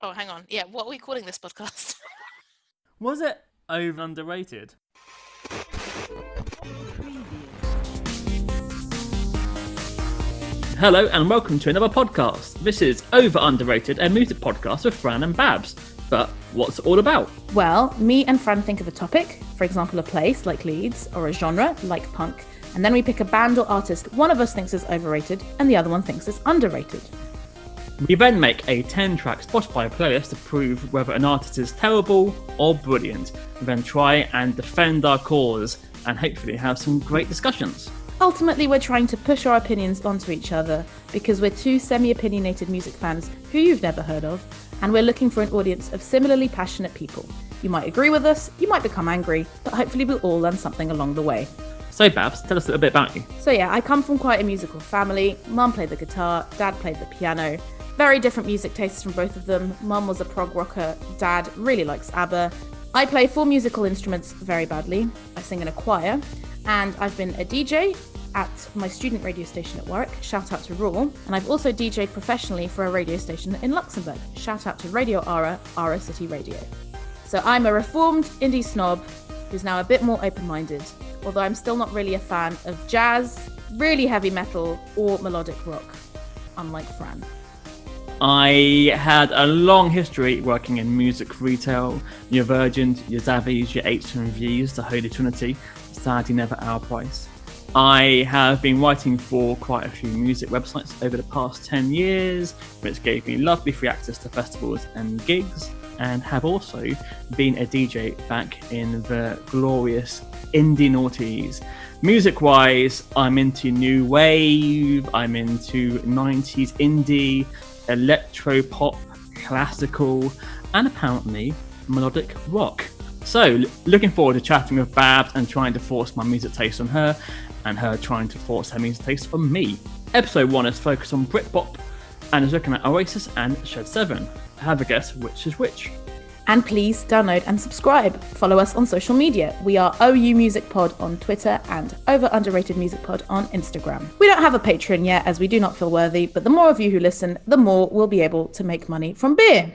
Oh, hang on. Yeah, what are we calling this podcast? Was it over underrated? Hello and welcome to another podcast. This is Over Underrated, a music podcast with Fran and Babs. But what's it all about? Well, me and Fran think of a topic, for example a place like Leeds, or a genre like punk, and then we pick a band or artist one of us thinks is overrated and the other one thinks is underrated. We then make a 10-track Spotify playlist to prove whether an artist is terrible or brilliant. We then try and defend our cause and hopefully have some great discussions. Ultimately, we're trying to push our opinions onto each other because we're two semi-opinionated music fans who you've never heard of, and we're looking for an audience of similarly passionate people. You might agree with us, you might become angry, but hopefully we'll all learn something along the way. So Babs, tell us a little bit about you. So yeah, I come from quite a musical family. Mum played the guitar, Dad played the piano. Very different music tastes from both of them. Mum was a prog rocker, Dad really likes ABBA. I play 4 musical instruments very badly. I sing in a choir, and I've been a DJ at my student radio station at Warwick, shout out to Raw, and I've also DJed professionally for a radio station in Luxembourg, shout out to Radio Ara City Radio. So I'm a reformed indie snob who's now a bit more open-minded, although I'm still not really a fan of jazz, really heavy metal, or melodic rock, unlike Fran. I had a long history working in music retail, your Virgins, your Zavis, your HMVs, the Holy Trinity, sadly never our price. I have been writing for quite a few music websites over the past 10 years, which gave me lovely free access to festivals and gigs, and have also been a DJ back in the glorious indie noughties. Music-wise, I'm into new wave, I'm into 90s indie, electro pop, classical, and apparently melodic rock. So, looking forward to chatting with Babs and trying to force my music taste on her, and her trying to force her music taste on me. Episode 1 is focused on Britpop and is looking at Oasis and Shed 7. Have a guess which is which. And please download and subscribe. Follow us on social media. We are OU Music Pod on Twitter and Over Underrated Music Pod on Instagram. We don't have a Patreon yet as we do not feel worthy, but the more of you who listen, the more we'll be able to make money from beer.